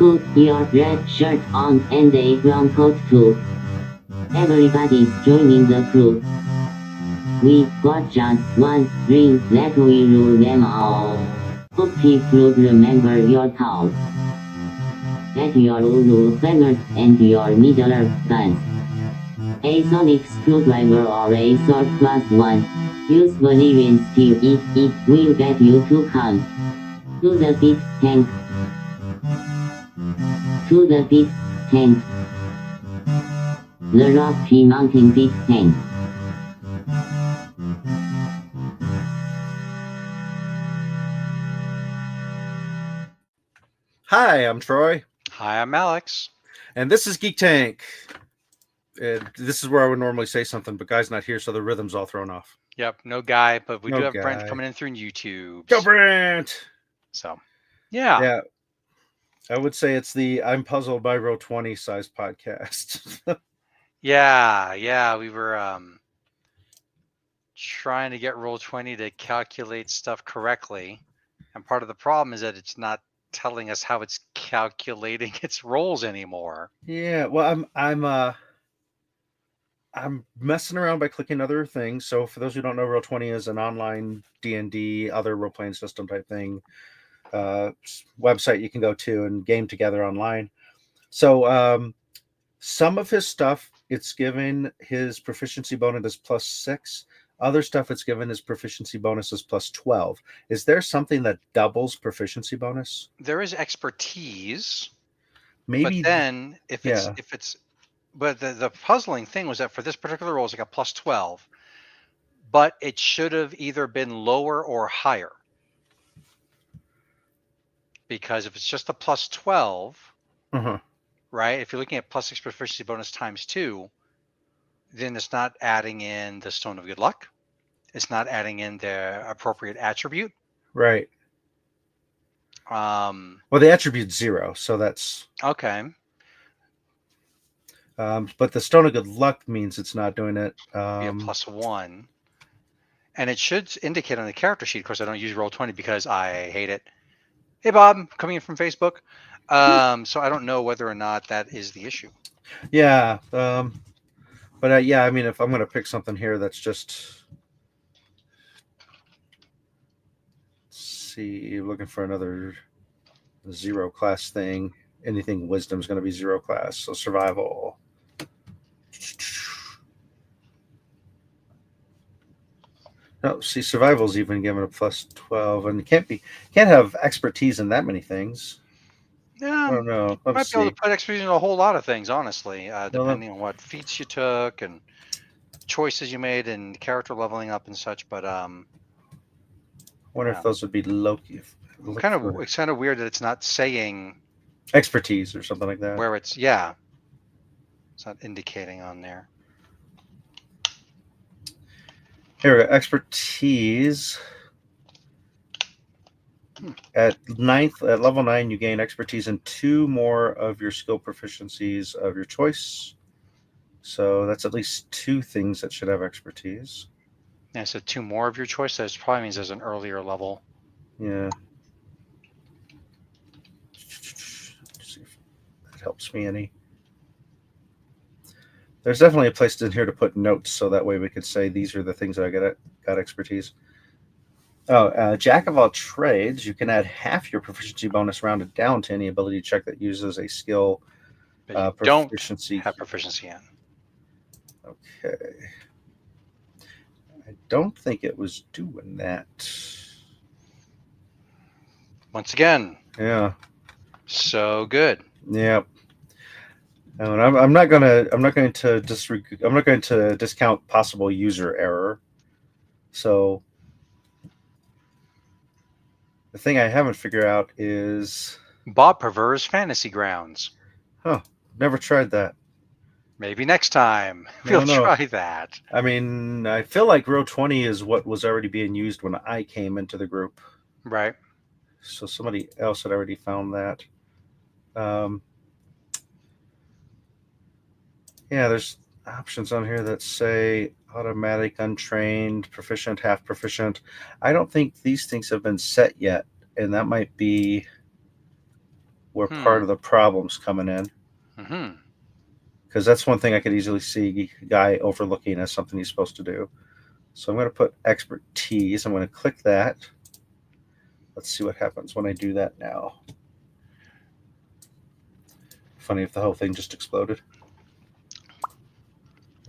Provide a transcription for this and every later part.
Put your red shirt on and a brown coat too. Everybody's joining the crew. We got just one ring, let we rule them all. Hope people remember your thoughts. Get your Uru feathers and your Middle guns. A sonic screwdriver or a sword plus one. Use Valerian steel if it will get you to count. To the pit, tank. To the pit, tank. The Rocky Mountain pit, tank. Hi, I'm Troy, Hi, I'm Alex. and this is Geek Tank. This is where I would normally say something, but Guy's not here, so the rhythm's all thrown off. Yep, no guy, but we No do have Brent guy. coming in through YouTube. Go, Brent! So, yeah. Yeah, I would say it's the I'm Puzzled by Row 20 size podcast. Yeah, we were trying to get Roll20 to calculate stuff correctly. And part of the problem is that it's not telling us how it's calculating its rolls anymore. Yeah, well, I'm messing around by clicking other things. So for those who don't know, Row 20 is an online D&D, other role-playing system type thing, website you can go to and game together online. So some of his stuff, it's given his proficiency bonus as +6. Other stuff, it's given his proficiency bonus as +12. Is there something that doubles proficiency bonus? There is expertise, Maybe. but then if yeah. it's but the puzzling thing was that for this particular roll, it's like a +12, but it should have either been lower or higher. Because if it's just a +12, right? If you're looking at +6 proficiency bonus times 2, then it's not adding in the Stone of Good Luck. It's not adding in the appropriate attribute. Right. Well, the attribute's 0, so that's okay. But the Stone of Good Luck means it's not doing it. Be a +1, and it should indicate on the character sheet. Of course, I don't use Roll20 because I hate it. Hey, Bob, coming in from Facebook. So I don't know whether or not that is the issue. Yeah. But yeah, I mean, if I'm going to pick something here that's just, see, looking for another 0 class thing. Anything wisdom is going to be 0 class. So survival. No, see, survival's even given a +12, and can't have expertise in that many things. I don't know. You might be able to put expertise in a whole lot of things, honestly, depending on what feats you took and choices you made and character leveling up and such. But I wonder if those would be Loki. It's kind of weird that it's not saying expertise or something like that. Where it's not indicating on there. Here we go. Expertise. At level 9, you gain expertise in 2 more of your skill proficiencies of your choice. So that's at least 2 things that should have expertise. Yeah, so 2 more of your choice. That probably means there's an earlier level. Yeah. Let's see if that helps me any. There's definitely a place in here to put notes, so that way we could say these are the things that I got expertise. Oh, Jack of all trades, you can add half your proficiency bonus rounded down to any ability check that uses a skill proficiency. Don't have proficiency in. Okay. I don't think it was doing that. Once again. Yeah. So good. Yeah. And I'm not going to discount possible user error. So the thing I haven't figured out is Bob prefers Fantasy Grounds. Huh. Never tried that. Maybe next time we'll try that. I mean, I feel like Row 20 is what was already being used when I came into the group. Right. So somebody else had already found that. Yeah, there's options on here that say automatic, untrained, proficient, half proficient. I don't think these things have been set yet, and that might be where part of the problem's coming in. Because that's one thing I could easily see a guy overlooking as something he's supposed to do. So I'm going to put expertise. I'm going to click that. Let's see what happens when I do that now. Funny if the whole thing just exploded.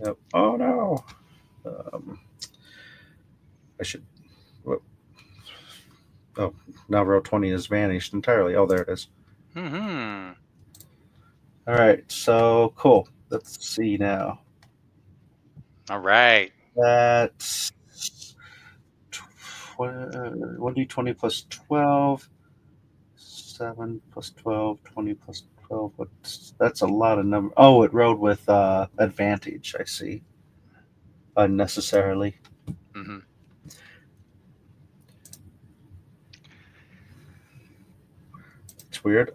Yep. Oh no. I should. Whoop. Oh, now row 20 has vanished entirely. Oh, there it is. All right. So cool. Let's see now. All right. That's 1d20 plus 12. 7 plus 12. 20 plus 12. That's a lot of number. Oh, it rode with advantage. I see. Unnecessarily. It's weird.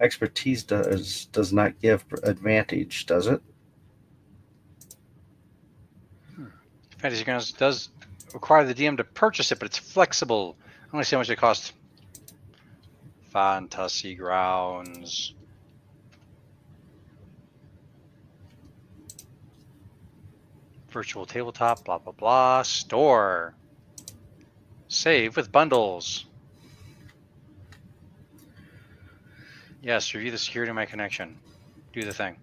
Expertise does not give advantage, does it? Fantasy Grounds does require the DM to purchase it, but it's flexible. I want to see how much it costs. Fantasy Grounds. Virtual tabletop, blah, blah, blah. Store. Save with bundles. Yes, review the security of my connection. Do the thing.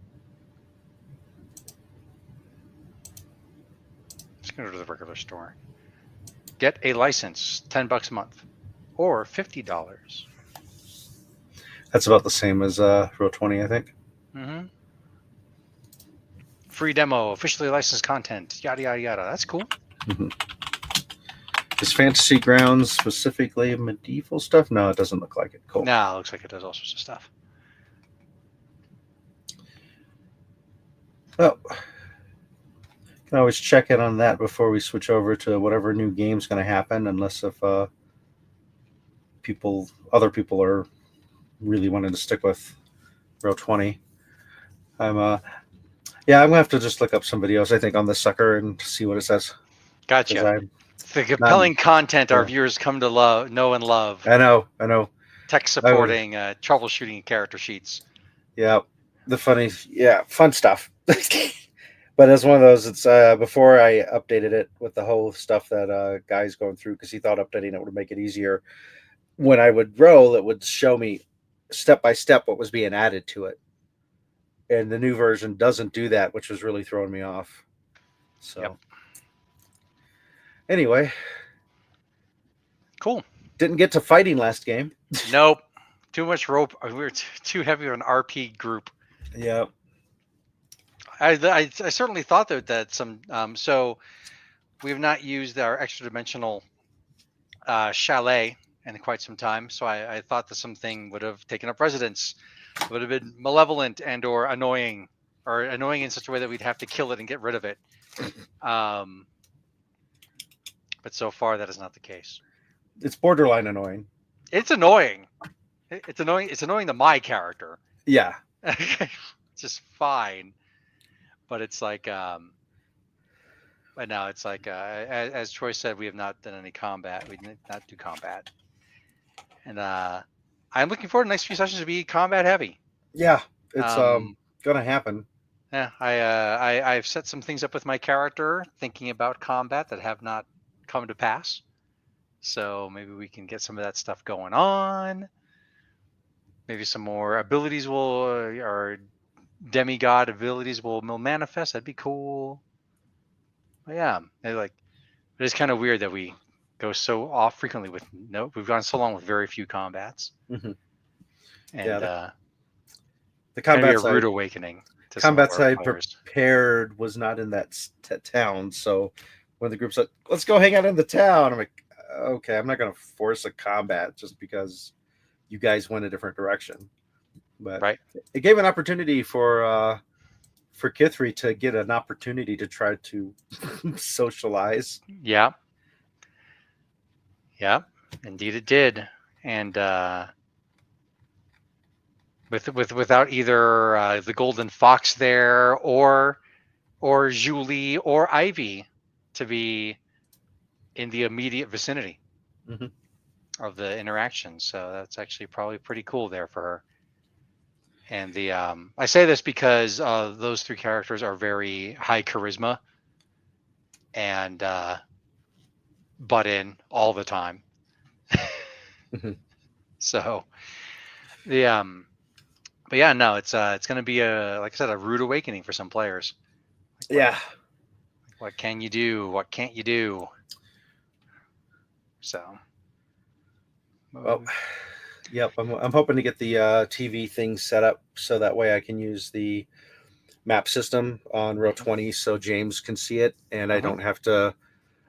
Let's go to the regular store. Get a license, $10 a month, or $50. That's about the same as row 20, I think. Free demo, officially licensed content, yada yada yada. That's cool. Is Fantasy Grounds specifically medieval stuff? No, it doesn't look like it. Cool. No, it looks like it does all sorts of stuff. Well, can always check in on that before we switch over to whatever new game's going to happen, unless if other people are really wanting to stick with row 20. I'm gonna have to just look up some videos, I think, on this sucker and see what it says. Gotcha. The compelling content our viewers come to know and love. I know. Tech supporting, troubleshooting character sheets. Yeah, fun stuff. But it's one of those. It's before I updated it with the whole stuff that guy's going through, because he thought updating it would make it easier. When I would roll, it would show me step by step what was being added to it, and the new version doesn't do that, which was really throwing me off. So, Anyway, cool. Didn't get to fighting last game. Nope, too much rope. We were too heavy of an RP group. Yeah. I certainly thought that some so we have not used our extra dimensional chalet in quite some time, so I thought that something would have taken up residence, would have been malevolent and or annoying in such a way that we'd have to kill it and get rid of it. But so far that is not the case. It's borderline annoying. It's annoying. It's annoying. It's annoying to my character. Yeah. It's just fine. But it's like, but now it's like, as Troy said, we have not done any combat. We did not do combat. And I'm looking forward to the next few sessions to be combat heavy. Yeah, it's gonna happen. Yeah, I've set some things up with my character, thinking about combat that have not come to pass. So maybe we can get some of that stuff going on. Maybe some more abilities or demigod abilities will manifest. That'd be cool. But yeah, it's kind of weird that we go so off frequently with we've gone so long with very few combats. Mm-hmm. And yeah, the combat a rude awakening. Combats I prepared was not in that town, so when the group's like, "Let's go hang out in the town," I'm like, "Okay, I'm not going to force a combat just because you guys went a different direction." But right. It gave an opportunity for Kithri to get an opportunity to try to socialize. Yeah. Yeah, indeed it did. And without either the Golden Fox there or Julie or Ivy to be in the immediate vicinity. Mm-hmm. of the interaction. So that's actually probably pretty cool there for her. And the I say this because those 3 characters are very high charisma and butt in all the time. So the but yeah, no, it's going to be like I said, a rude awakening for some players. Like, Yeah. what can you do? What can't you do? So. Well, yep. I'm hoping to get the TV thing set up so that way I can use the map system on Roll20 so James can see it, and I don't have to.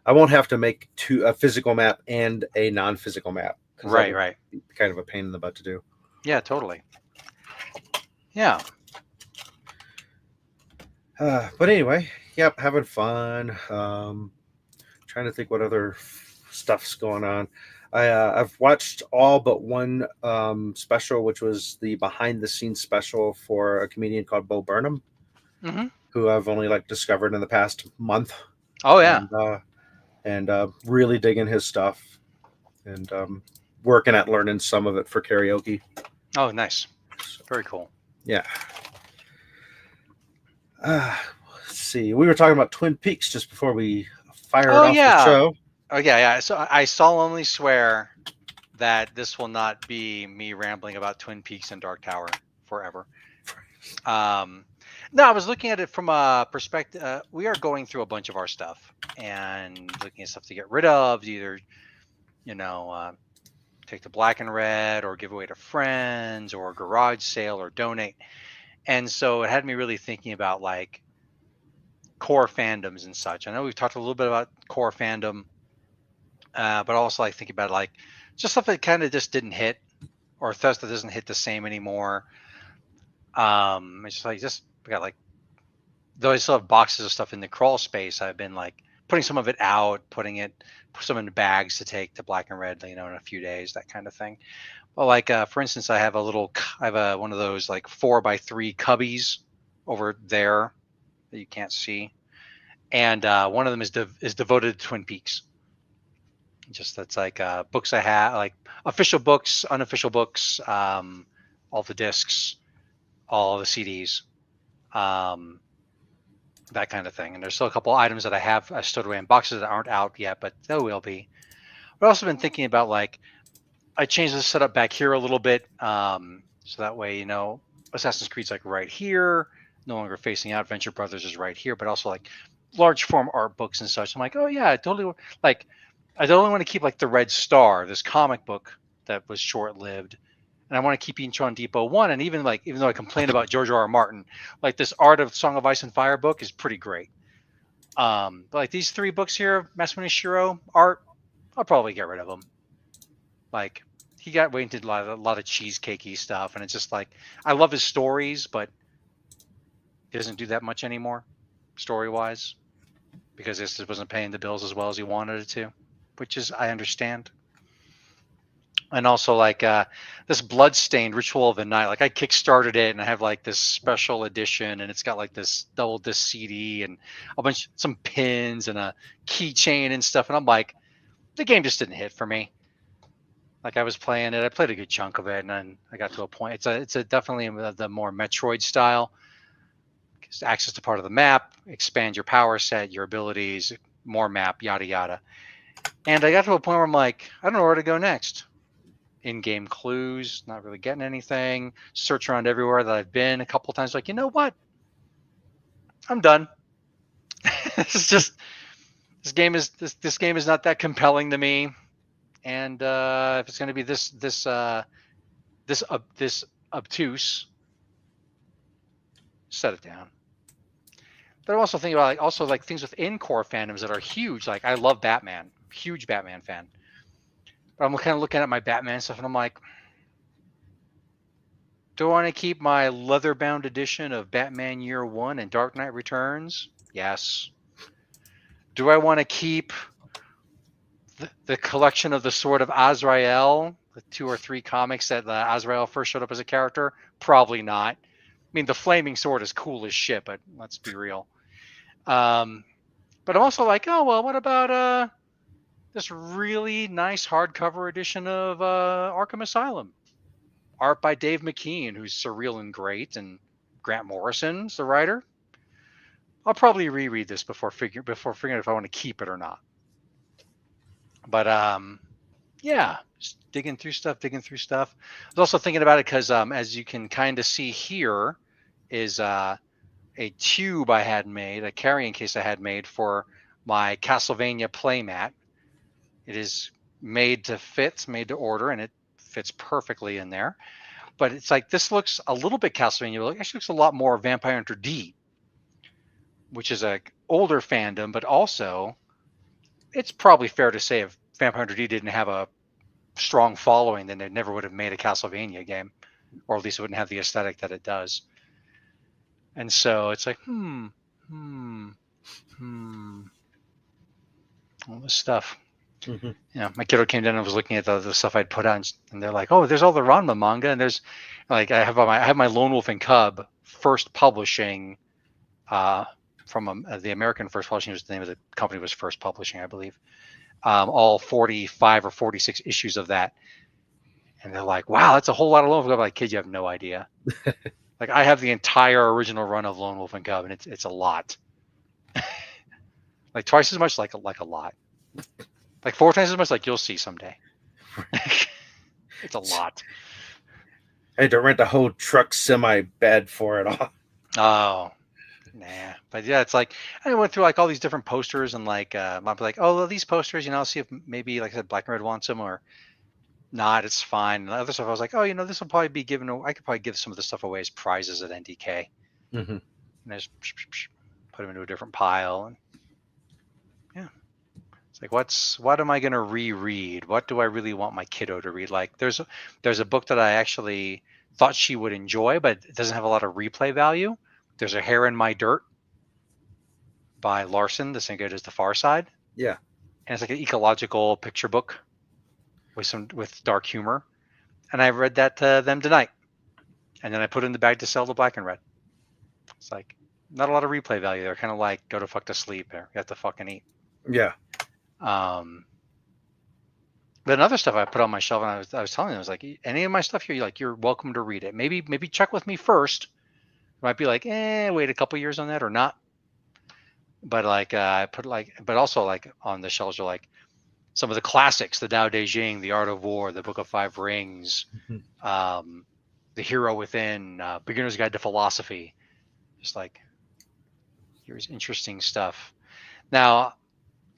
I won't have to make a physical map and a non-physical map. Right, right. Be kind of a pain in the butt to do. Yeah, totally. Yeah. But anyway, yep, having fun. Trying to think what other stuff's going on. I've watched all but one special, which was the behind-the-scenes special for a comedian called Bo Burnham, who I've only discovered in the past month. Oh yeah. And really digging his stuff, and working at learning some of it for karaoke. Oh, nice. Very cool. Yeah. Let's see. We were talking about Twin Peaks just before we fired off the show. Oh yeah. So I solemnly swear that this will not be me rambling about Twin Peaks and Dark Tower forever. No, I was looking at it from a perspective. We are going through a bunch of our stuff and looking at stuff to get rid of, either, take the black and red or give away to friends or garage sale or donate. And so it had me really thinking about core fandoms and such. I know we've talked a little bit about core fandom, but also thinking about just stuff that kind of just didn't hit, or stuff that doesn't hit the same anymore. It's just we got though I still have boxes of stuff in the crawl space, I've been putting some of it out, put some in bags to take to black and red, in a few days, that kind of thing. Well, for instance, I have one of those 4x3 cubbies over there that you can't see, and one of them is devoted to Twin Peaks. Just that's books I have, official books, unofficial books, all the discs, all the CDs, that kind of thing. And there's still a couple items that I have stowed away in boxes that aren't out yet, but they will be. I've also been thinking about I changed the setup back here a little bit, so that way Assassin's Creed's right here, no longer facing out. Venture Brothers is right here, but also large form art books and such. I'm oh yeah, I totally I don't want to keep the Red Star, this comic book that was short lived. And I want to keep Incheon Depot 1. And even though I complain about George R.R. Martin, this Art of Song of Ice and Fire book is pretty great. But these 3 books here, Masamune Shirow art, I'll probably get rid of them. He got way into a lot of cheesecakey stuff, and it's just I love his stories, but he doesn't do that much anymore, story-wise, because this just wasn't paying the bills as well as he wanted it to, which is, I understand. And also this Bloodstained Ritual of the Night, I kickstarted it, and I have this special edition, and it's got this double disc CD and some pins and a keychain and stuff, and I'm the game just didn't hit for me. I was playing it, I played a good chunk of it, and then I got to a point. It's definitely the more Metroid style. Access to part of the map, expand your power set, your abilities, more map, yada yada. And I got to a point where I'm I don't know where to go next. In-game clues, not really getting anything. Search around everywhere that I've been a couple times. You know what? I'm done. This game is not that compelling to me. And if it's going to be this obtuse, set it down. But I'm also thinking about things within core fandoms that are huge. I love Batman, huge Batman fan. But I'm kind of looking at my Batman stuff, and I'm do I want to keep my leather-bound edition of Batman Year One and Dark Knight Returns? Yes. Do I want to keep the collection of the Sword of Azrael, the 2 or 3 comics that Azrael first showed up as a character? Probably not. I mean, the flaming sword is cool as shit, but let's be real. But I'm also oh well, what about this really nice hardcover edition of Arkham Asylum. Art by Dave McKean, who's surreal and great, and Grant Morrison's the writer. I'll probably reread this before figuring out if I want to keep it or not. But yeah, just digging through stuff. I was also thinking about it because as you can kind of see here is a tube I had made, a carrying case I had made for my Castlevania playmat. It is made to fit, made to order, and it fits perfectly in there. But it's like, this looks a little bit Castlevania, but it actually looks a lot more Vampire Hunter D, which is a older fandom, but also it's probably fair to say if Vampire Hunter D didn't have a strong following, then they never would have made a Castlevania game, or at least it wouldn't have the aesthetic that it does. And so it's like, all this stuff. Mm-hmm. Yeah, my kiddo came down and was looking at the stuff I'd put out, and they're like, "Oh, there's all the Ranma manga, and there's like I have my Lone Wolf and Cub first publishing, from the American First Publishing was the name of the company, was First Publishing, I believe. All 45 or 46 issues of that, and they're like, "Wow, that's a whole lot of Lone Wolf and Cub." I'm like, "Kid, you have no idea." Like, I have the entire original run of Lone Wolf and Cub, and it's a lot. Like twice as much, like a lot. Like 4 times as much, like you'll see someday. It's a lot. I had to rent a whole truck semi bed for it all. Oh, nah. But yeah, it's like I went through like all these different posters, and like I'd be like, oh, well, these posters, I'll see if maybe, like I said, Black and Red wants them or not. It's fine. And the other stuff, I was like, oh, this will probably be given. I could probably give some of the stuff away as prizes at NDK. Mm-hmm. And I just put them into a different pile, and yeah. It's like, what am I going to reread? What do I really want my kiddo to read? Like, there's a book that I actually thought she would enjoy, but it doesn't have a lot of replay value. There's A Hair in My Dirt by Larson, the same guy as The Far Side. Yeah. And it's like an ecological picture book with dark humor. And I read that to them tonight. And then I put it in the bag to sell to Black and Red. It's like, not a lot of replay value. They're kind of like, go to fuck to sleep, or you have to fucking eat. Yeah. But other stuff I put on my shelf, and I was telling them, I was like, any of my stuff here, you're welcome to read it. Maybe check with me first. It might be like, wait a couple years on that or not. But like, I put but also like on the shelves are like some of the classics: the Tao Te Ching, the Art of War, the Book of Five Rings, Mm-hmm. the Hero Within, Beginner's Guide to Philosophy. Just like, here's interesting stuff. Now,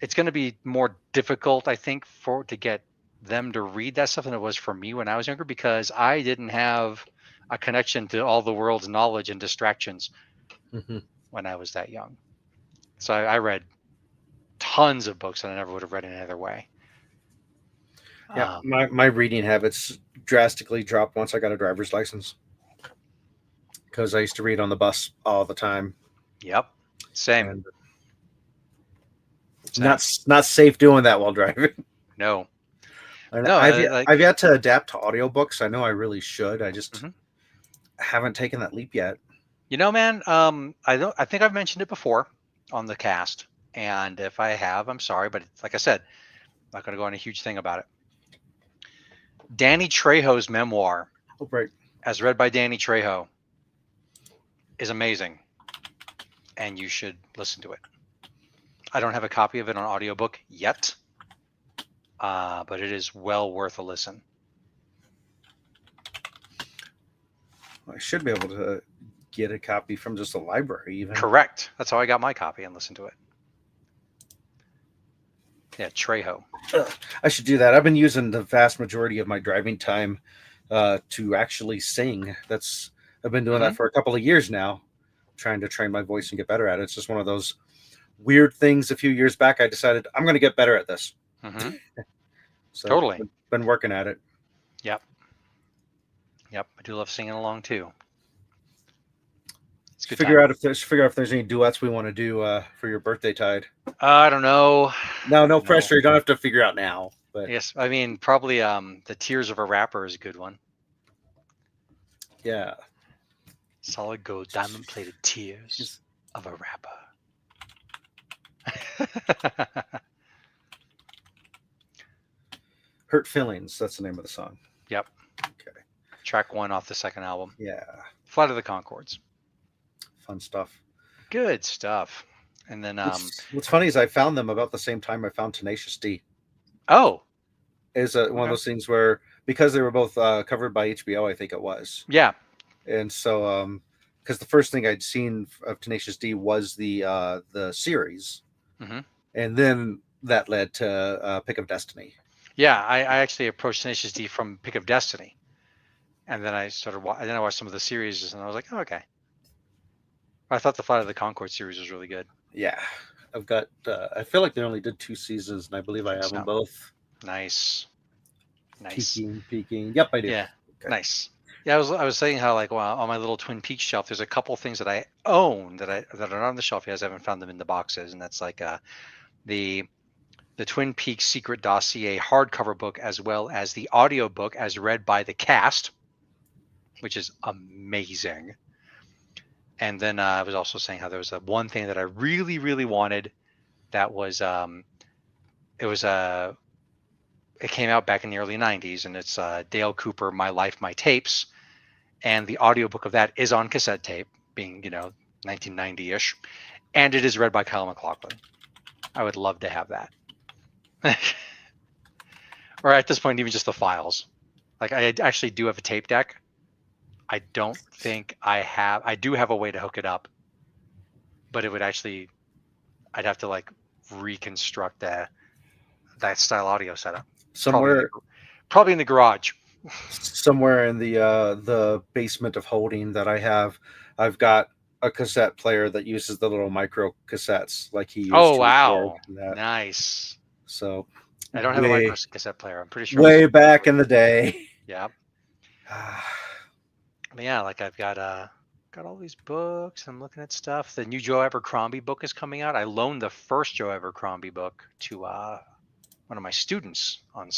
it's going to be more difficult, I think, to get them to read that stuff than it was for me when I was younger, because I didn't have a connection to all the world's knowledge and distractions when I was that young. So I read tons of books that I never would have read any other way. Yeah, my reading habits drastically dropped once I got a driver's license, because I used to read on the bus all the time. Yep, same. And not safe doing that while driving. No. I've yet to adapt to audiobooks. I know I really should. I just haven't taken that leap yet. Man, I think I've mentioned it before on the cast, and if I have, I'm sorry, but like I said, I'm not going to go on a huge thing about it. Danny Trejo's memoir, right, as read by Danny Trejo, is amazing, and you should listen to it. I don't have a copy of it on audiobook yet, but it is well worth a listen. I should be able to get a copy from just a library even. Correct. That's how I got my copy and listened to it. Yeah, Trejo. I should do that. I've been using the vast majority of my driving time to actually sing. I've been doing that for a couple of years now, trying to train my voice and get better at it. It's just one of those weird things. A few years back, I decided I'm going to get better at this. So totally. Been working at it. Yep. I do love singing along too. It's good. Figure out if there's any duets we want to do for your birthday tide. I don't know. No pressure. You don't have to figure out now. But yes, I mean, probably the Tears of a Rapper is a good one. Yeah. Solid gold, diamond plated tears of a rapper. Hurt Feelings. That's the name of the song. Yep. Okay. Track 1 off the second album. Yeah. Flight of the Conchords. Fun stuff. Good stuff. And then what's funny is I found them about the same time I found Tenacious D. Oh. Is one of those things where, because they were both covered by HBO, I think it was. Yeah. And so because the first thing I'd seen of Tenacious D was the series. Mm-hmm. And then that led to Pick of Destiny. Yeah, I actually approached Tenacious D from Pick of Destiny, and then I watched some of the series, and I was like, oh, okay. I thought the Flight of the Conchord series was really good. Yeah, I've got. I feel like they only did 2 seasons, and I believe I have them both. Nice. Peeking. Yep, I do. Yeah, okay. Nice. Yeah, I was saying how, like, well, on my little Twin Peaks shelf, there's a couple things that I own that are not on the shelf yet. I haven't found them in the boxes, and that's like the Twin Peaks Secret Dossier hardcover book, as well as the audio book as read by the cast, which is amazing. And then I was also saying how there was one thing that I really, really wanted that was it came out back in the early 90s, and it's Dale Cooper, My Life, My Tapes. And the audiobook of that is on cassette tape, being, 1990-ish. And it is read by Kyle MacLachlan. I would love to have that. Or at this point, even just the files. Like, I actually do have a tape deck. I don't think I do have a way to hook it up. But it would actually, I'd have to, like, reconstruct that style audio setup. Somewhere. Probably in the garage. Somewhere in the basement of holding that I have, I've got a cassette player that uses the little micro cassettes like he used. Oh, wow. Nice. So I don't have a micro cassette player. I'm pretty sure. Way back in the day. Yeah. But yeah, like I've got all these books. I'm looking at stuff. The new Joe Abercrombie book is coming out. I loaned the first Joe Abercrombie book to one of my students on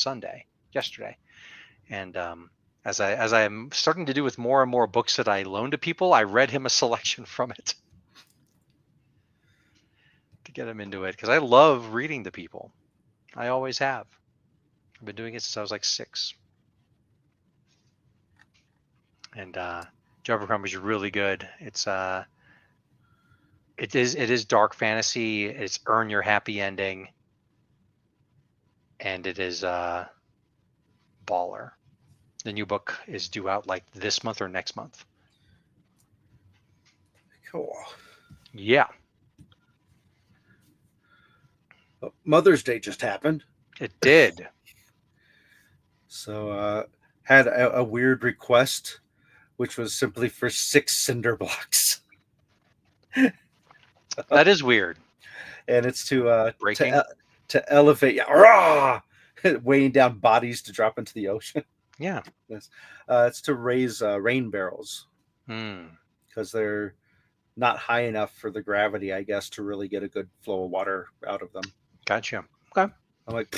yesterday. And as I am starting to do with more and more books that I loan to people, I read him a selection from it to get him into it, because I love reading to people. I always have. I've been doing it since I was like 6. And Joe Abercrombie's really good. It is dark fantasy. It's earn your happy ending, and it is baller. The new book is due out like this month or next month. Cool. Yeah. Mother's Day just happened. It did. So had a weird request, which was simply for 6 cinder blocks. That is weird. And it's to elevate, weighing down bodies to drop into the ocean. Yeah. Yes. It's to raise rain barrels, because they're not high enough for the gravity, I guess, to really get a good flow of water out of them. Gotcha. Okay. I'm like,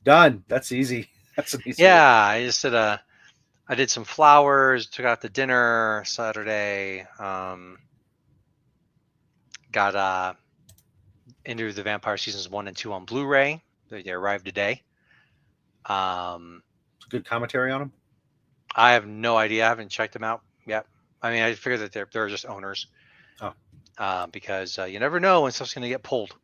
done. That's easy. That's an easy. Yeah, I just did I did some flowers, took out to dinner Saturday. Got into the Vampire Seasons 1 and 2 on Blu-ray. They arrived today. Good commentary on them? I have no idea. I haven't checked them out yet. I mean, I figured that they're just owners. Oh. Because you never know when stuff's going to get pulled.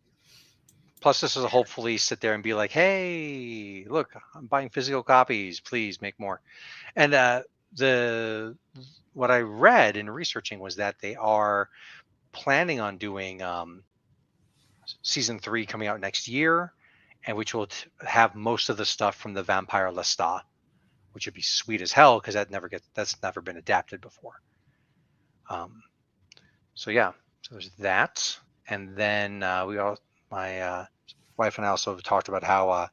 Plus, this is a hopefully sit there and be like, hey, look, I'm buying physical copies. Please make more. And what I read in researching was that they are planning on doing season 3 coming out next year, and which will have most of the stuff from the Vampire Lestat, which would be sweet as hell, because that's never been adapted before. So yeah, so there's that. And then my wife and I also have talked about how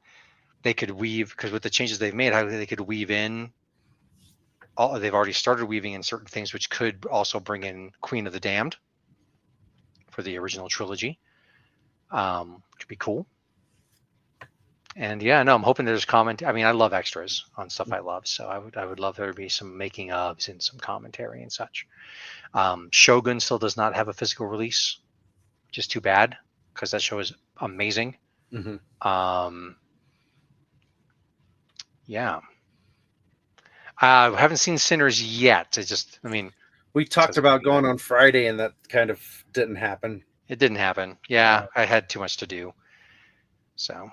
they could weave, because with the changes they've made, how they could weave in. They've already started weaving in certain things, which could also bring in Queen of the Damned for the original trilogy, which would be cool. And yeah, no, I'm hoping there's comment. I mean, I love extras on stuff I love, so I would love there to be some making ofs and some commentary and such. Shogun still does not have a physical release, which is too bad, because that show is amazing. Mm-hmm. Yeah. I haven't seen Sinners yet. We talked Says about maybe. going on Friday, and that kind of didn't happen. It didn't happen. Yeah, I had too much to do. So,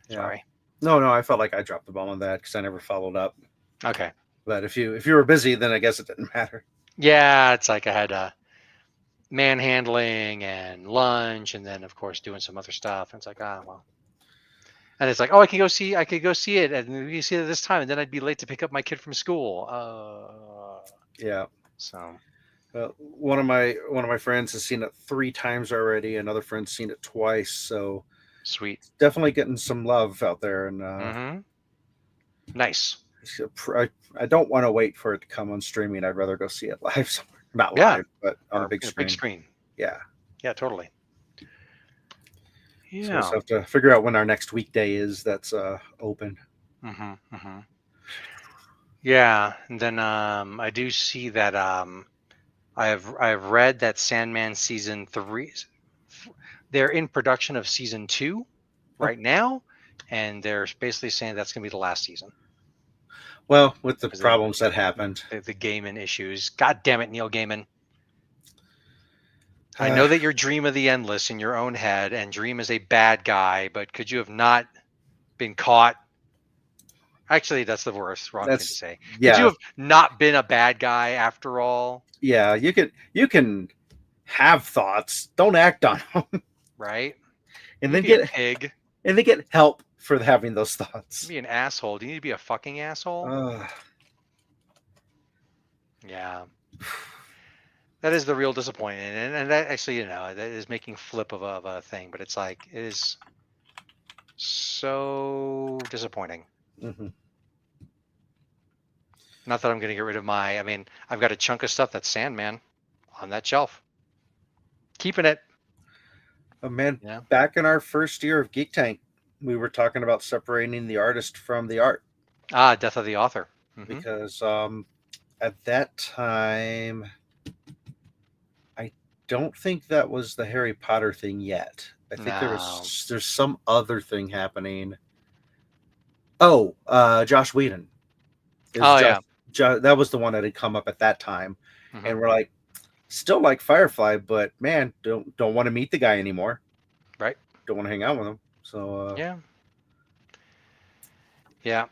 sorry. No, I felt like I dropped the ball on that because I never followed up. Okay. But if you were busy, then I guess it didn't matter. Yeah, it's like I had manhandling and lunch, and then of course doing some other stuff. And it's like, well. And it's like, oh, I could go see it, and we see it this time, and then I'd be late to pick up my kid from school. Yeah. So. One of my friends has seen it 3 times already. Another friend's seen it twice. So Sweet. Definitely getting some love out there, and nice. I don't want to wait for it to come on streaming. I'd rather go see it live somewhere. Not Yeah. live, but on Or a big screen. Big screen. Yeah. Yeah, totally. Yeah. So we just have to figure out when our next weekday is that's open. Yeah, and then I do see that I've read that Sandman season 3. They're in production of season 2 right now, and they're basically saying that's going to be the last season. Well, with the problems that happened, the Gaiman issues. God damn it, Neil Gaiman. I know that you're Dream of the Endless in your own head, and Dream is a bad guy, but could you have not been caught? Actually, that's the wrong thing to say. Yeah. Could you have not been a bad guy after all? Yeah, you can have thoughts, don't act on them. Right? And then get a pig. And they get help for having those thoughts. Be an asshole. Do you need to be a fucking asshole? Yeah. That is the real disappointment, and that actually, that is making flip of a thing, but it's like it is so disappointing. Not that I'm going to get rid of I've got a chunk of stuff that's Sandman on that shelf. Keeping it. Oh man, back in our first year of Geek Tank, we were talking about separating the artist from the art. Death of the author. Because at that time, I don't think that was the Harry Potter thing yet. I think there's some other thing happening. Oh, Josh Whedon. That was the one that had come up at that time, and we're like, still like Firefly, but man, don't want to meet the guy anymore. Right. Don't want to hang out with him. So yeah.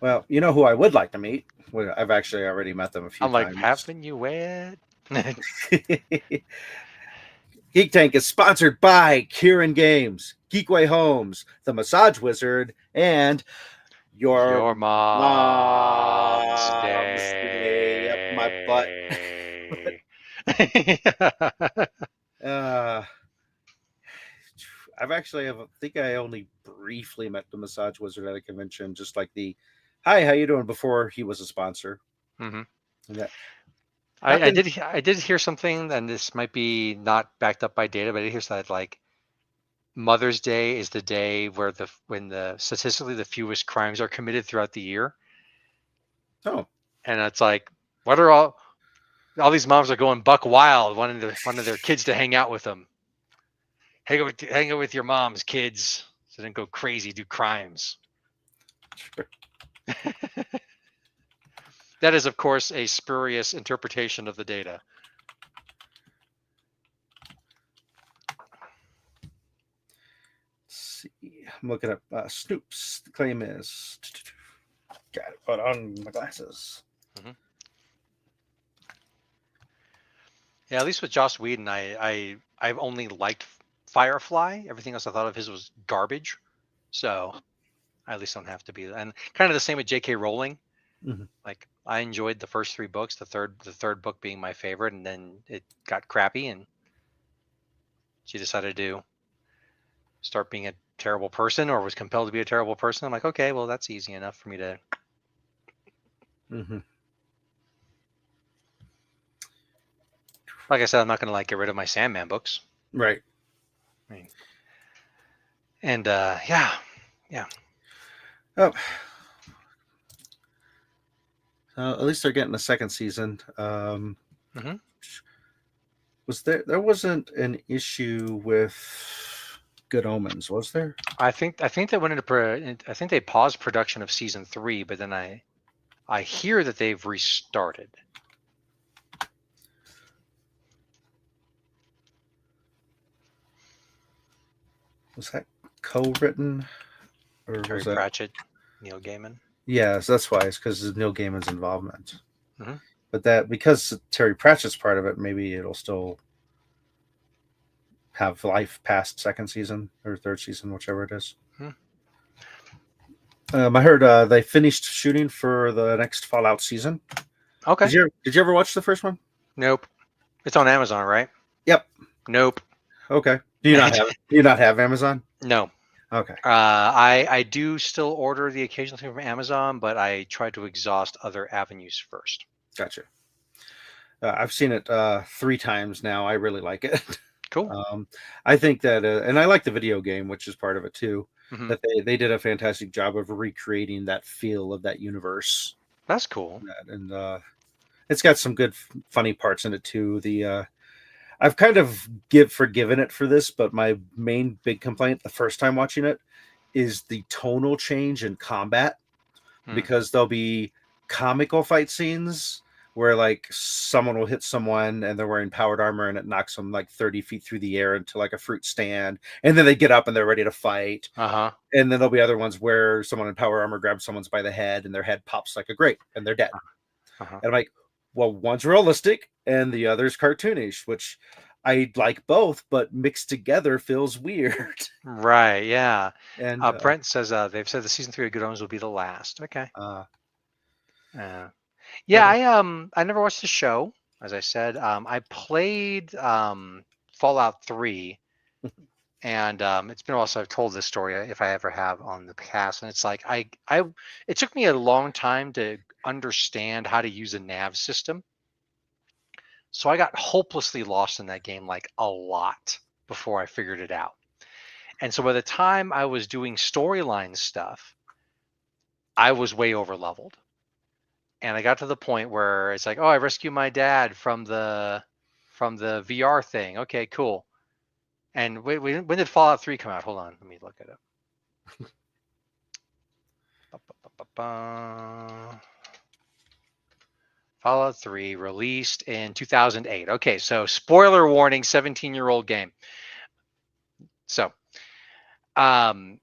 Well, you know who I would like to meet? Well, I've actually already met them a few times. I'm like, haven't you wed? Geek Tank is sponsored by Kieran Games, Geekway Homes, The Massage Wizard, and Your Mom's Day up my butt. I think I only briefly met the Massage Wizard at a convention, just like the "Hi, how you doing?" before he was a sponsor. I did hear something, and this might be not backed up by data, but I did hear that like Mother's Day is the day where when statistically the fewest crimes are committed throughout the year. Oh, and it's like, what are all these moms are going buck wild, wanting their kids to hang out with them. Hang out with your mom's kids, so then go crazy, do crimes. That is, of course, a spurious interpretation of the data. Let's see. I'm looking at Snoop's. The claim is got it. Put on my glasses. Yeah, at least with Joss Whedon, I've only liked Firefly. Everything else I thought of his was garbage. So I at least don't have to be. And kind of the same with J.K. Rowling. Like I enjoyed the first 3 books, the third book being my favorite, and then it got crappy, and she decided to start being a terrible person, or was compelled to be a terrible person. I'm like, okay, well, that's easy enough for me to. Like I said, I'm not going to get rid of my Sandman books. Right. And yeah. Oh. At least they're getting a second season. Was there wasn't an issue with Good Omens, was there? I think they went into I think they paused production of season 3, but then I hear that they've restarted. Was that co-written, or Terry was that Pratchett, Neil Gaiman. Yes, that's why. It's because of Neil Gaiman's involvement. Mhm. But that because Terry Pratchett's part of it, maybe it'll still have life past second season or third season, whichever it is. I heard they finished shooting for the next Fallout season. Okay. Did you ever watch the first one? Nope. It's on Amazon, right? Yep. Nope. Okay. Do you not have Amazon? No. Okay. I do still order the occasional thing from Amazon, but I try to exhaust other avenues first. Gotcha. I've seen it 3 times now. I really like it. Cool. I think that, and I like the video game, which is part of it too. Mhm. That they did a fantastic job of recreating that feel of that universe. That's cool. And it's got some good, funny parts in it too. I've kind of forgiven it for this, but my main big complaint the first time watching it is the tonal change in combat, because there'll be comical fight scenes where like someone will hit someone and they're wearing powered armor and it knocks them like 30 feet through the air into like a fruit stand, and then they get up and they're ready to fight. Uh-huh. And then there'll be other ones where someone in power armor grabs someone's by the head and their head pops like a grape and they're dead. Uh-huh. And I'm like, well, one's realistic and the other's cartoonish, which I like both, but mixed together feels weird. Right, yeah. And Brent says they've said the season 3 of Good Omens will be the last. Okay. Yeah, I never watched the show, as I said. I played Fallout 3, and it's been a while since I've told this story, if I ever have on the cast. And it's like it took me a long time to understand how to use a nav system. So I got hopelessly lost in that game, like a lot, before I figured it out. And so by the time I was doing storyline stuff, I was way over leveled. And I got to the point where it's like, oh, I rescued my dad from the VR thing. Okay, cool. And when did Fallout 3 come out? Hold on, let me look it up. Fallout 3 released in 2008. Okay, so spoiler warning, 17-year-old game. So, and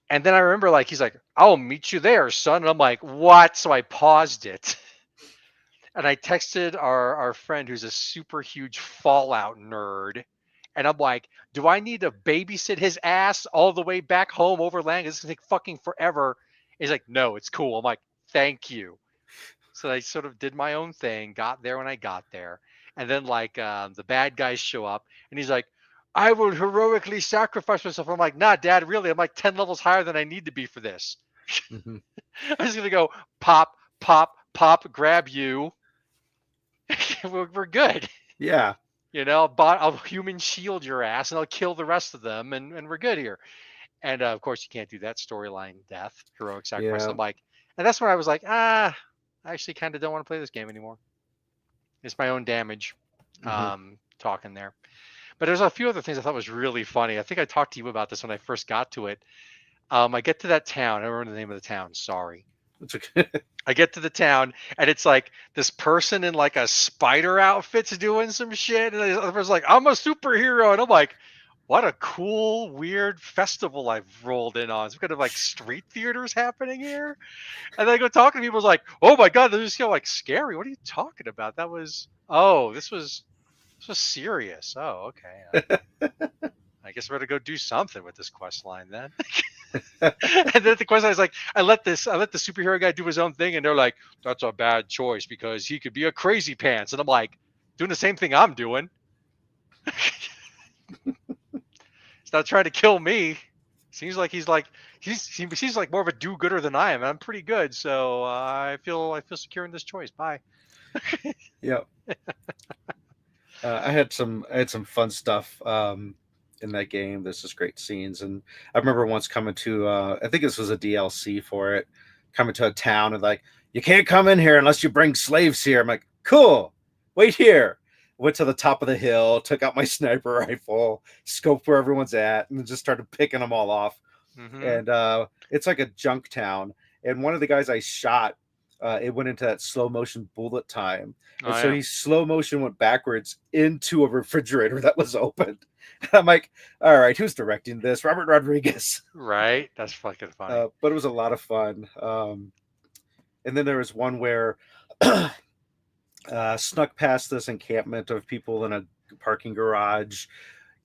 then I remember like he's like, I'll meet you there, son. And I'm like, what? So I paused it. And I texted our friend who's a super huge Fallout nerd. And I'm like, do I need to babysit his ass all the way back home overland? This is going to take fucking forever. He's like, no, it's cool. I'm like, thank you. So I sort of did my own thing, got there when I got there. And then like the bad guys show up and he's like, I will heroically sacrifice myself. I'm like, nah, Dad, really? I'm like 10 levels higher than I need to be for this. Mm-hmm. I'm just going to go pop, pop, pop, grab you. We're good. Yeah. You know, I'll human shield your ass and I'll kill the rest of them and we're good here. And of course, you can't do that storyline death, heroic sacrifice. Yeah. I'm like, and that's when I was like, I actually kind of don't want to play this game anymore. It's my own damage talking there. But there's a few other things I thought was really funny. I think I talked to you about this when I first got to it. I get to that town. I don't remember the name of the town. Sorry. It's okay. I get to the town, and it's like this person in like a spider outfit's doing some shit. And the other person's like, I'm a superhero. And I'm like, what a cool, weird festival I've rolled in on. Some kind of like street theaters happening here. And then I go talking to people, like, oh my God, they're just like scary. What are you talking about? This was serious. Oh, okay. I guess we're gonna go do something with this quest line then. And then the quest line is like, I let the superhero guy do his own thing, and they're like, that's a bad choice because he could be a crazy pants. And I'm like, doing the same thing I'm doing. He's not trying to kill me. Seems like he seems like more of a do-gooder than I am. And I'm pretty good, so I feel secure in this choice. Bye. Yep. I had some fun stuff in that game. This is great scenes, and I remember once coming to I think this was a DLC for it, coming to a town and like, you can't come in here unless you bring slaves here. I'm like, cool, wait here. went to the top of the hill, took out my sniper rifle, scoped where everyone's at, and just started picking them all off. Mm-hmm. And it's like a junk town. And one of the guys I shot, it went into that slow motion bullet time. And so he slow motion went backwards into a refrigerator that was opened. I'm like, all right, who's directing this? Robert Rodriguez. Right? That's fucking funny. But it was a lot of fun. And then there was one where snuck past this encampment of people in a parking garage,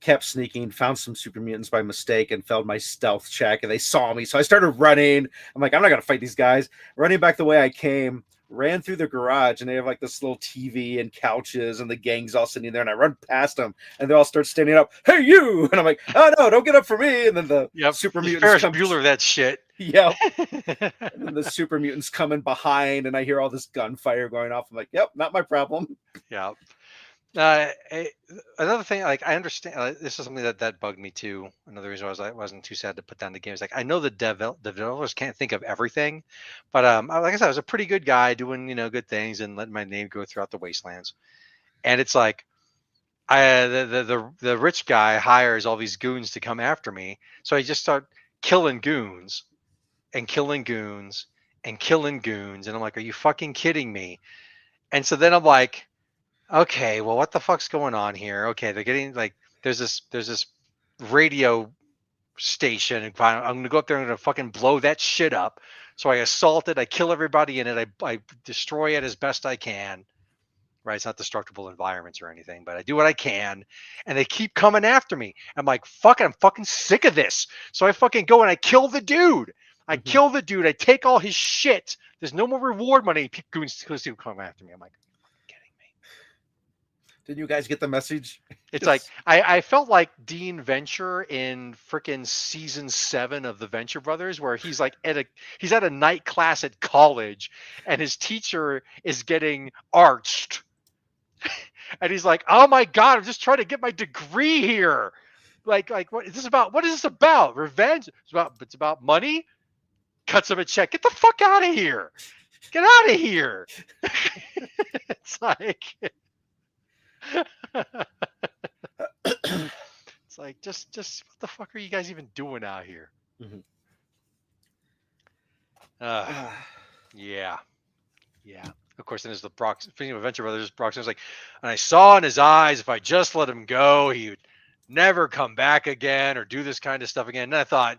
kept sneaking, found some super mutants by mistake, and failed my stealth check, and they saw me. So I started running. I'm like, I'm not gonna fight these guys. Running back the way I came, ran through the garage, and they have like this little TV and couches, and the gang's all sitting there, and I run past them, and they all start standing up. Hey, you! And I'm like, oh no, don't get up for me! And then the super mutants Ferris Bueller that shit. Yep. And then the super mutants coming behind, and I hear all this gunfire going off. I'm like, yep, not my problem. Yeah. Another thing, like I understand, this is something that bugged me too. Another reason I wasn't too sad to put down the game is like I know the developers can't think of everything, but like I said, I was a pretty good guy doing good things and letting my name go throughout the wastelands. And it's like the rich guy hires all these goons to come after me, so I just start killing goons and killing goons and killing goons, and I'm like, are you fucking kidding me? And so then I'm like, okay, well, what the fuck's going on here? Okay, they're getting like there's this radio station, and I'm gonna go up there and I'm gonna fucking blow that shit up. So I assault it, I kill everybody in it, I destroy it as best I can. Right, it's not destructible environments or anything, but I do what I can, and they keep coming after me. I'm like, fuck it, I'm fucking sick of this. So I fucking go and I kill the dude. I kill the dude. I take all his shit. There's no more reward money. Goons come after me. I'm like, did you guys get the message? it's like I felt like Dean Venture in freaking season 7 of the Venture Brothers, where he's like he's at a night class at college, and his teacher is getting arched, and he's like, "Oh my god, I'm just trying to get my degree here. Like what is this about? What is this about? Revenge? It's about money." Cuts him a check. Get the fuck out of here. Get out of here. It's like. It's like just what the fuck are you guys even doing out here? Yeah. Of course, then there's the Brock. Speaking of Adventure Brothers, Brock was like, and I saw in his eyes if I just let him go, he would never come back again or do this kind of stuff again. And I thought,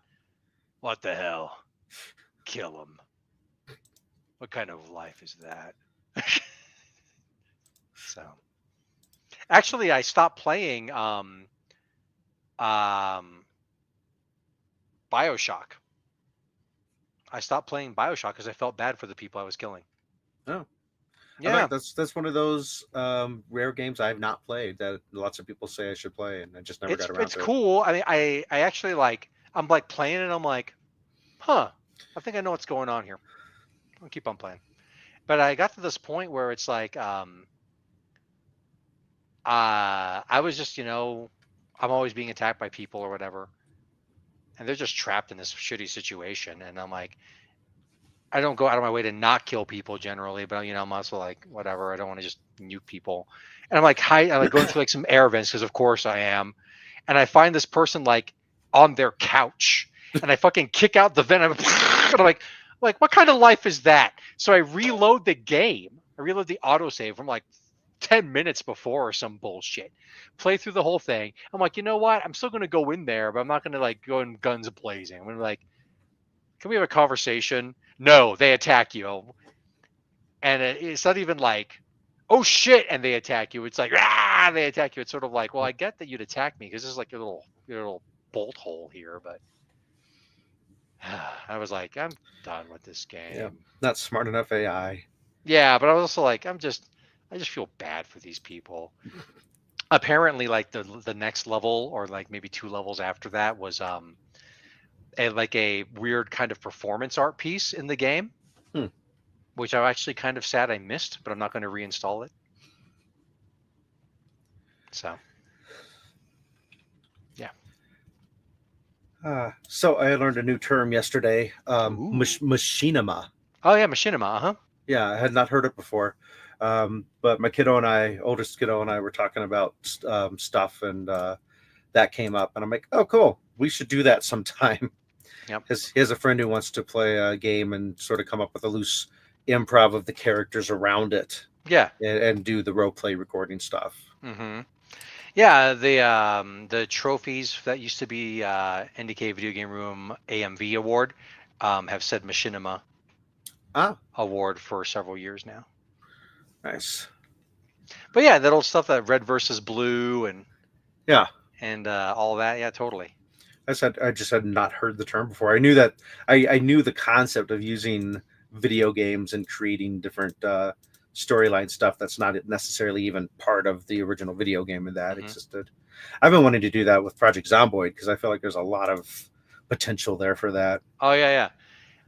what the hell? Kill him. What kind of life is that? So. Actually, I stopped playing BioShock. I stopped playing BioShock because I felt bad for the people I was killing. Oh. Yeah. That's one of those rare games I have not played that lots of people say I should play, and I just never got around to it. It's cool. I mean, I actually I'm like playing it, and I'm like, huh, I think I know what's going on here. I'll keep on playing. But I got to this point where it's like I was just, I'm always being attacked by people or whatever, and they're just trapped in this shitty situation. And I'm like, I don't go out of my way to not kill people generally, but I'm also like, whatever. I don't want to just nuke people. And I'm like, I'm like going through like some air vents because of course I am, and I find this person like on their couch, and I fucking kick out the vent. And I'm like, what kind of life is that? So I reload the game. I reload the autosave from like 10 minutes before or some bullshit. Play through the whole thing. I'm like, you know what? I'm still going to go in there, but I'm not going to like go in guns blazing. I'm going to like, can we have a conversation? No, they attack you. And it's not even like, oh shit, and they attack you. It's like, ah, they attack you. It's sort of like, well, I get that you'd attack me because this is like your little bolt hole here, but I was like, I'm done with this game. Yeah, not smart enough AI. Yeah, but I was also like, I just feel bad for these people. Apparently, like the next level, or like maybe 2 levels after that, was a weird kind of performance art piece in the game, which I'm actually kind of sad I missed, but I'm not going to reinstall it. So, yeah. So I learned a new term yesterday, machinima. Oh yeah, machinima. Yeah, I had not heard it before. But my oldest kiddo and I were talking about stuff, and that came up, and I'm like, oh, cool. We should do that sometime. Yep. He has a friend who wants to play a game and sort of come up with a loose improv of the characters around it. Yeah. And do the role play recording stuff. Mm-hmm. Yeah, the trophies that used to be NDK Video Game Room AMV Award have said Machinima Award for several years now. Nice. But yeah, that old stuff, that red versus blue, and all that. Yeah, totally. I just had not heard the term before. I knew that I knew the concept of using video games and creating different storyline stuff that's not necessarily even part of the original video game, and that existed. I've been wanting to do that with Project Zomboid because I feel like there's a lot of potential there for that. Oh yeah.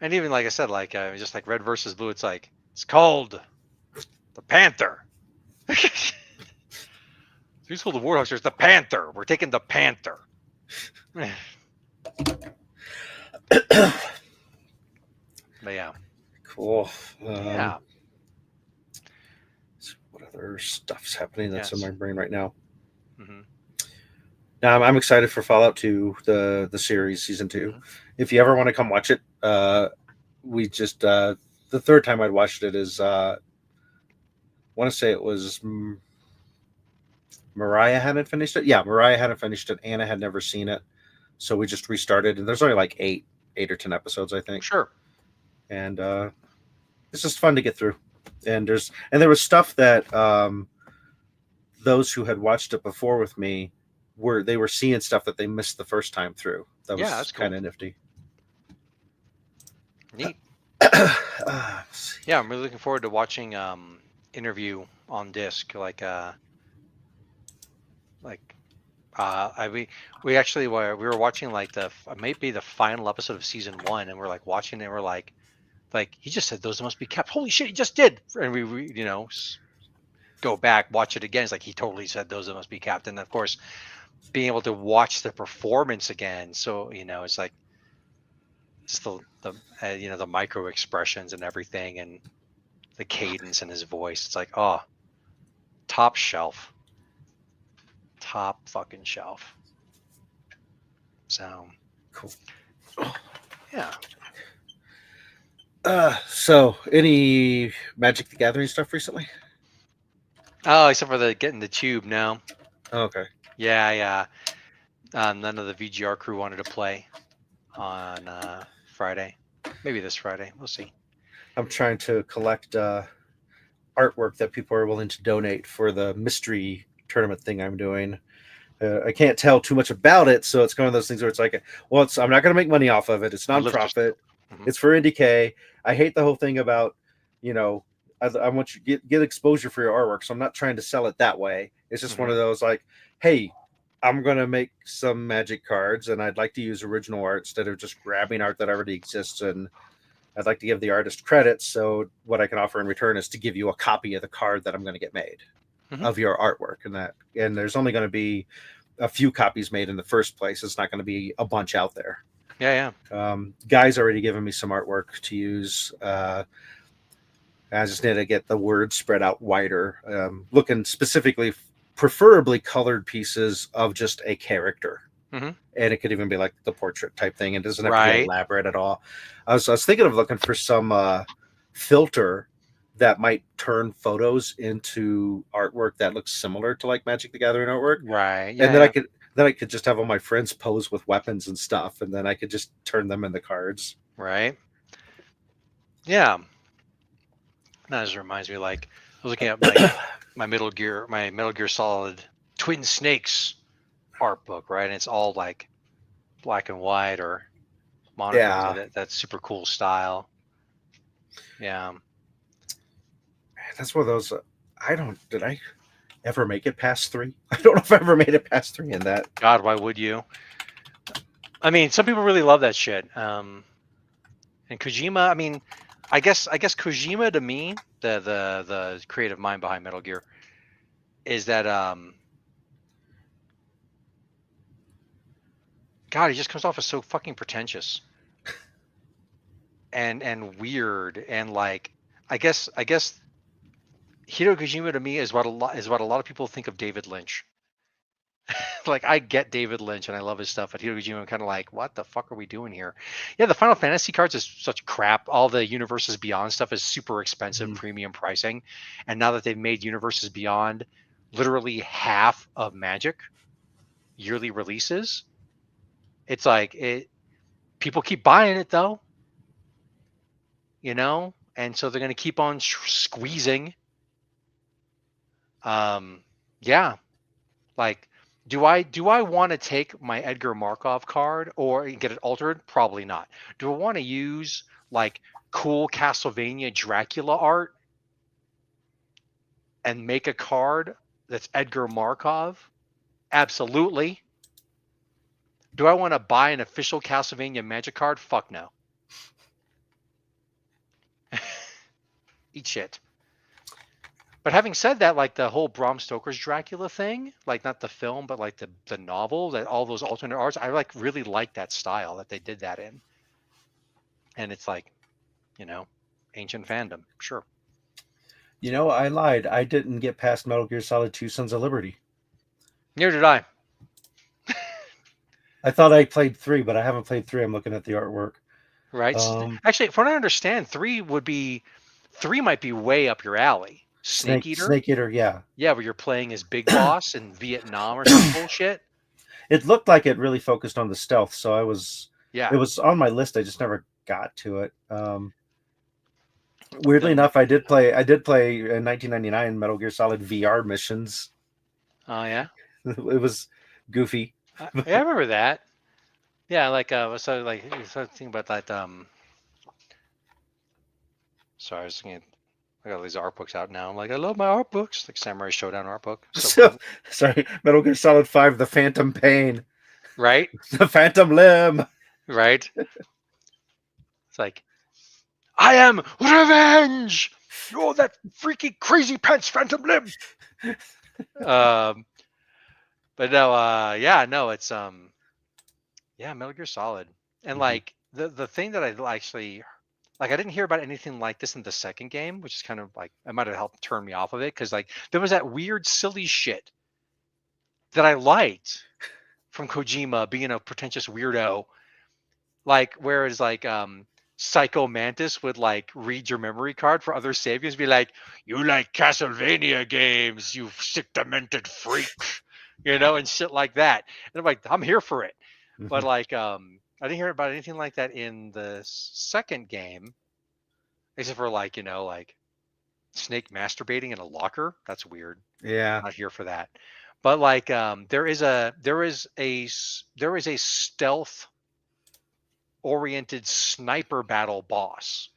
And even like I said, like just like red versus blue, it's like it's called the Panther. Who's called the Warhawks? There's the Panther. We're taking the Panther. But yeah. Cool. Yeah. What other stuff's happening that's in my brain right now? Mm-hmm. Now I'm excited for Fallout 2, the series, season 2. Mm-hmm. If you ever want to come watch it, we just the third time I'd watched it is I want to say it was Mariah hadn't finished it. Yeah, Mariah hadn't finished it. Anna had never seen it, so we just restarted. And there's only like eight or 10 episodes, I think. Sure. And it's just fun to get through. And there was stuff that those who had watched it before with me were seeing stuff that they missed the first time through. That was that's kind of nifty. Neat. I'm really looking forward to watching Interview on disc. We actually we were watching like maybe the final episode of season 1, and we're like watching it, and we're like he just said those must be kept. Holy shit, he just did. And we go back, watch it again. It's like he totally said those must be kept. And of course, being able to watch the performance again, so it's like just the micro expressions and everything, and the cadence in his voice. It's like, oh, top fucking shelf. So cool. Yeah. So any Magic the Gathering stuff recently? Oh, except for getting the tube now. Oh, okay. Yeah. None of the VGR crew wanted to play on Friday. Maybe this Friday. We'll see. I'm trying to collect artwork that people are willing to donate for the mystery tournament thing I'm doing. I can't tell too much about it, so it's one of those things where it's like, I'm not going to make money off of it. It's nonprofit. Mm-hmm. It's for NDK. I hate the whole thing about, I want you to get exposure for your artwork, so I'm not trying to sell it that way. It's just one of those like, hey, I'm going to make some Magic cards, and I'd like to use original art instead of just grabbing art that already exists, and I'd like to give the artist credit, so what I can offer in return is to give you a copy of the card that I'm going to get made of your artwork, and there's only going to be a few copies made in the first place. It's not going to be a bunch out there. Yeah. Guy's already given me some artwork to use. I just need to get the words spread out wider, looking specifically, preferably colored pieces of just a character. Mm-hmm. And it could even be like the portrait type thing. It doesn't have to be elaborate at all. I was thinking of looking for some filter that might turn photos into artwork that looks similar to like Magic the Gathering artwork. Right. Yeah, and then I could just have all my friends pose with weapons and stuff, and then I could just turn them into cards. Right. Yeah. That just reminds me, like, I was looking at my Metal Gear Solid Twin Snakes art book, right? And it's all like black and white or monochrome. Yeah. That's super cool style. Yeah. That's one of those. Did I ever make it past 3? I don't know if I ever made it past 3 in that. God, why would you? I mean, some people really love that shit. And Kojima, I mean, I guess Kojima, to me, the creative mind behind Metal Gear, is that God, he just comes off as so fucking pretentious and weird, and like I guess Hideo Kojima to me is what a lot of people think of David Lynch. Like, I get David Lynch and I love his stuff, but Hideo Kojima, I'm kind of like, what the fuck are we doing here? Yeah, the Final Fantasy cards is such crap. All the Universes Beyond stuff is super expensive, premium pricing. And now that they've made Universes Beyond literally half of Magic yearly releases, it's like people keep buying it though, and so they're going to keep on squeezing. Yeah, like, do I want to take my Edgar Markov card or get it altered? Probably not. Do I want to use like cool Castlevania Dracula art and make a card that's Edgar Markov? Absolutely. Do I want to buy an official Castlevania Magic card? Fuck no. Eat shit. But having said that, like the whole Bram Stoker's Dracula thing, like not the film, but like the novel, that all those alternate arts, I really like that style that they did that in. And it's like, ancient fandom, sure. I lied. I didn't get past Metal Gear Solid 2 Sons of Liberty. Neither did I. I thought I played 3, but I haven't played 3. I'm looking at the artwork. Right. Actually, from what I understand, 3 might be way up your alley. Snake Eater? Snake Eater, yeah. Yeah, where you're playing as Big Boss in Vietnam or some bullshit. It looked like it really focused on the stealth, so it was on my list. I just never got to it. Weirdly enough, I did play in 1999 Metal Gear Solid VR missions. Oh yeah? It was goofy. Yeah, I remember that. Yeah, like so thinking about that. Sorry, I was thinking. I got all these art books out now. I'm like, I love my art books, like Samurai Showdown art book. So sorry, Metal Gear Solid 5, The Phantom Pain. Right. The Phantom Limb. Right. It's like, I am revenge. You're that freaky crazy pants Phantom Limb. But no, it's Metal Gear Solid, and like the thing that I actually like, I didn't hear about anything like this in the second game, which is kind of like, it might have helped turn me off of it, because like there was that weird silly shit that I liked from Kojima being a pretentious weirdo, like whereas like Psycho Mantis would like read your memory card for other save games, be like, you like Castlevania games, you sick demented freak, and shit like that. And I'm like, I'm here for it. But like I didn't hear about anything like that in the second game, except for like, like Snake masturbating in a locker. That's weird. Yeah. I'm not here for that. But like there is a stealth oriented sniper battle boss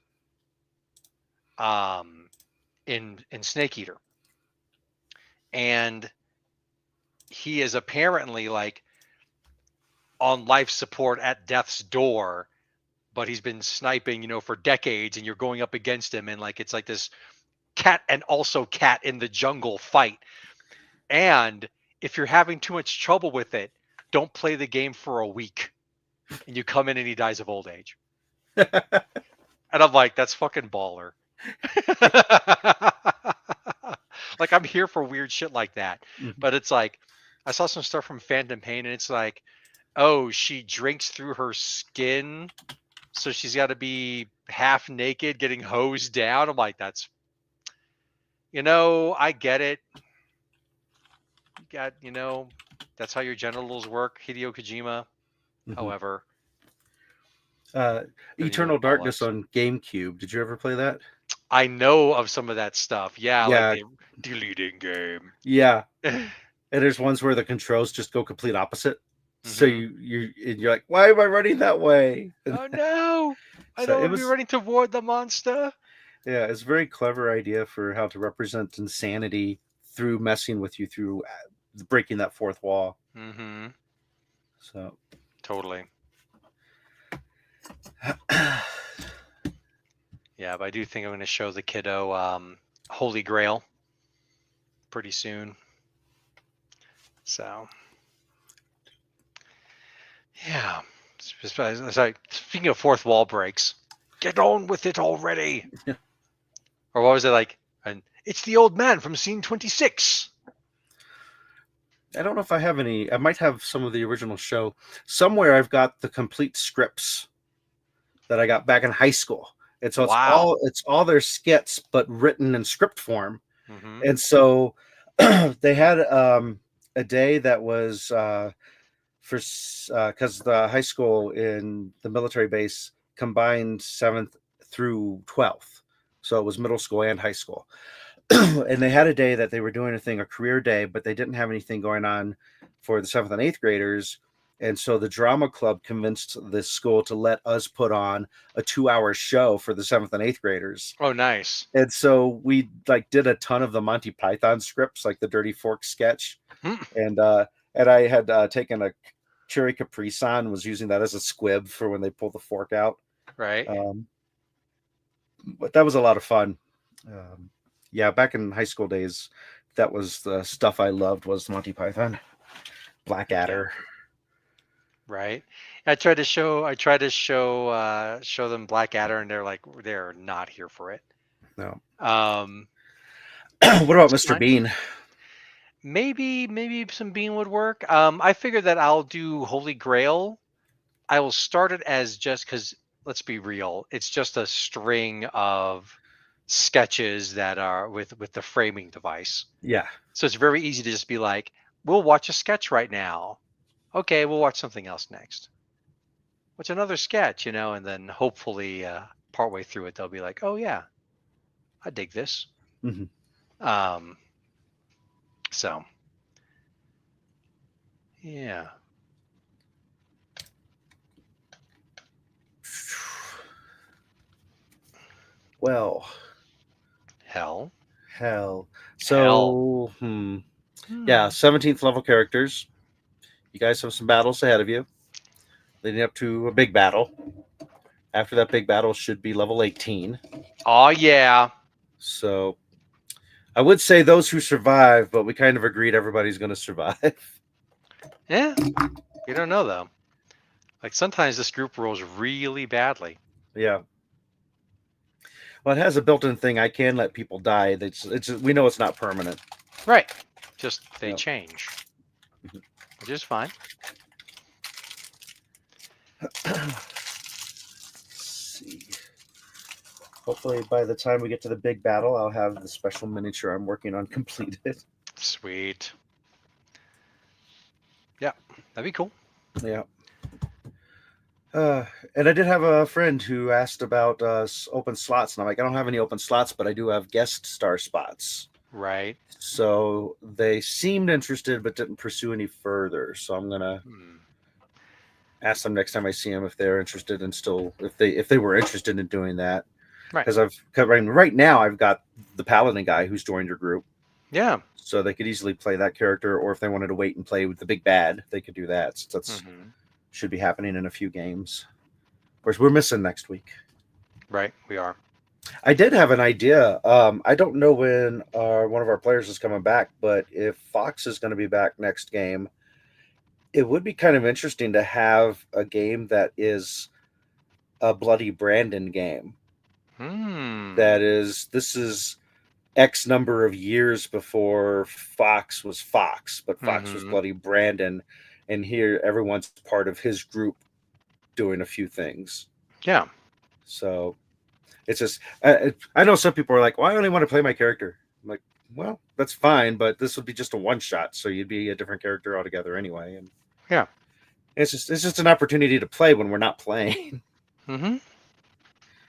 in Snake Eater. And he is apparently like on life support at death's door, but he's been sniping, for decades, and you're going up against him, and like it's like this cat and also cat in the jungle fight. And if you're having too much trouble with it, don't play the game for a week, and you come in and he dies of old age. And I'm like, that's fucking baller. Like, I'm here for weird shit like that. But it's like, I saw some stuff from Phantom Pain, and it's like, oh, she drinks through her skin, so she's got to be half naked getting hosed down. I'm like, that's, I get it. You got, that's how your genitals work, Hideo Kojima. However, Eternal Darkness on GameCube. Did you ever play that? I know of some of that stuff. Yeah. Like the deleting game. Yeah. And there's ones where the controls just go complete opposite. So you're like, why am I running that way? Oh no! I don't want to be running toward the monster. Yeah, it's a very clever idea for how to represent insanity through messing with you through breaking that fourth wall. So totally. Yeah, but I do think I'm going to show the kiddo Holy Grail pretty soon. So. Yeah. Sorry. Speaking of fourth wall breaks, get on with it already. Or what was it like? It's the old man from scene 26. I don't know if I have any. I might have some of the original show. Somewhere I've got the complete scripts that I got back in high school. And so Wow. it's all their skits, but written in script form. Mm-hmm. And so they had a day that was for because the high school in the military base combined 7th through 12th, so it was middle school and high school. And they had a day that they were doing a career day, but they didn't have anything going on for the 7th and 8th graders. And so the drama club convinced the school to let us put on a 2-hour show for the 7th and 8th graders. Oh, nice. And so we did a ton of the Monty Python scripts, like the Dirty Fork sketch. And I had taken a cherry Capri Sun, was using that as a squib for when they pull the fork out. Right. But that was a lot of fun. Yeah, back in high school days, that was the stuff I loved, was Monty Python, Blackadder. Right. I tried to show them Blackadder, and they're not here for it. No. Um, what about Mr. Bean? Maybe some Bean would work. I figured that I'll do Holy Grail. I will start it as just because, let's be real, it's just a string of sketches that are with the framing device. Yeah. So it's very easy to just be like, we'll watch a sketch right now. Okay, we'll watch something else next. What's another sketch, and then hopefully partway through it, they'll be like, oh yeah, I dig this. Mm-hmm. So, yeah. Well. Hell. So, yeah, 17th level characters. You guys have some battles ahead of you, leading up to a big battle. After that big battle should be level 18. Oh, yeah. So I would say those who survive, but we kind of agreed everybody's going to survive. Yeah. You don't know, though. Like, sometimes this group rolls really badly. Yeah. Well, it has a built-in thing. I can let people die. We know it's not permanent. Right. Just they change, which is fine. Let's see. Hopefully, by the time we get to the big battle, I'll have the special miniature I'm working on completed. Sweet. Yeah, that'd be cool. Yeah. And I did have a friend who asked about open slots, and I'm like, I don't have any open slots, but I do have guest star spots. Right. So they seemed interested, but didn't pursue any further. So I'm gonna ask them next time I see them if they're interested, and if they were interested in doing that. Right. Because right now I've got the paladin guy who's joined your group. Yeah. So they could easily play that character, or if they wanted to wait and play with the big bad, they could do that. So that's should be happening in a few games. Of course, we're missing next week. Right, we are. I did have an idea. I don't know when one of our players is coming back, but if Fox is going to be back next game, it would be kind of interesting to have a game that is a Bloody Brandon game. This is X number of years before Fox was Fox, but Fox was Bloody Brandon, and here everyone's part of his group doing a few things. Yeah. So it's just, I know some people are like, well, I only want to play my character. I'm like, well, that's fine, but this would be just a one shot, so you'd be a different character altogether anyway. And yeah, it's just an opportunity to play when we're not playing.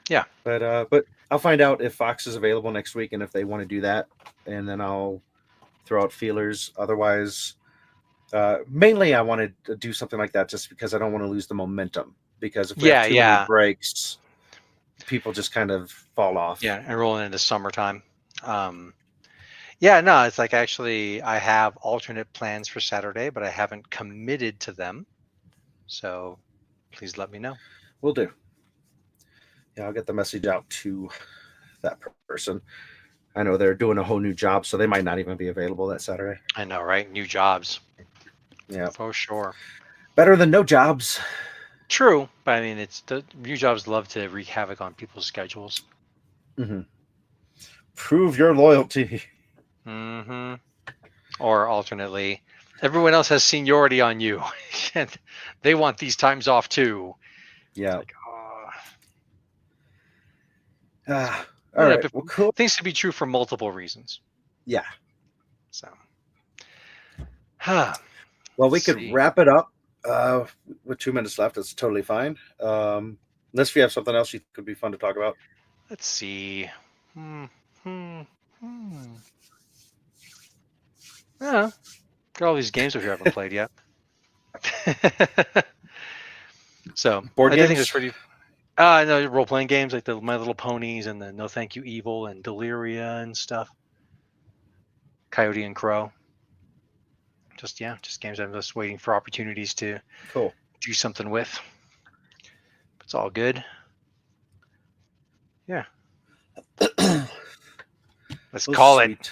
Yeah. But I'll find out if Fox is available next week and if they want to do that, and then I'll throw out feelers. Otherwise, mainly I wanted to do something like that just because I don't want to lose the momentum. Because if we have too many breaks, people just kind of fall off. Yeah, and rolling into summertime. Yeah, no, it's like actually I have alternate plans for Saturday, but I haven't committed to them. So please let me know. Will do. Yeah, I'll get the message out to that person. I know they're doing a whole new job, so they might not even be available that Saturday. I know, right? New jobs. Yeah. For sure. Better than no jobs. True, but I mean, it's the new jobs love to wreak havoc on people's schedules. Prove your loyalty. Mm-hmm. Or alternately, everyone else has seniority on you, and they want these times off too. Yeah. Like, All right. Well, cool. Things could be true for multiple reasons. Yeah. So, well, we could wrap it up with 2 minutes left. It's totally fine. Unless you have something else you could be fun to talk about. Let's see. Yeah, got all these games over here I haven't played yet. So board games. I think it's pretty. No, role playing games like the My Little Ponies and the No Thank You Evil and Deliria and stuff. Coyote and Crow. Just games I'm just waiting for opportunities to do something with. It's all good. Yeah. Let's call it.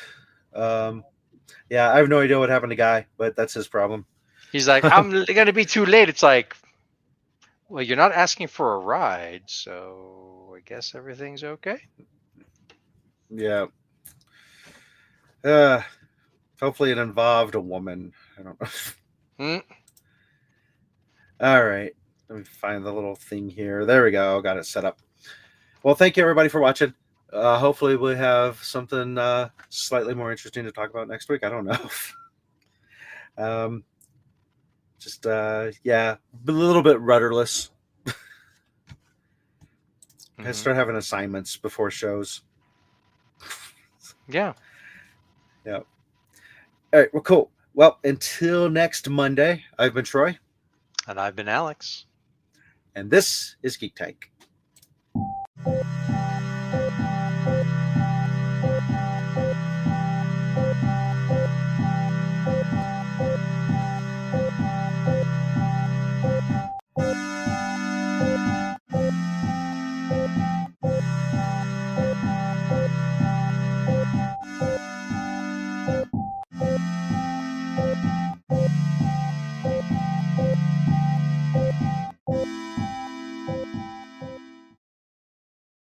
Yeah, I have no idea what happened to Guy, but that's his problem. He's like, I'm gonna be too late. It's like, well, you're not asking for a ride, so I guess everything's okay. Yeah. Hopefully it involved a woman. I don't know. All right. Let me find the little thing here. There we go. Got it set up. Well, thank you everybody for watching. Hopefully we have something slightly more interesting to talk about next week. I don't know. Yeah, a little bit rudderless. I start having assignments before shows. Yeah. Yeah. All right. Well, cool. Well, until next Monday, I've been Troy. And I've been Alex. And this is Geek Tank.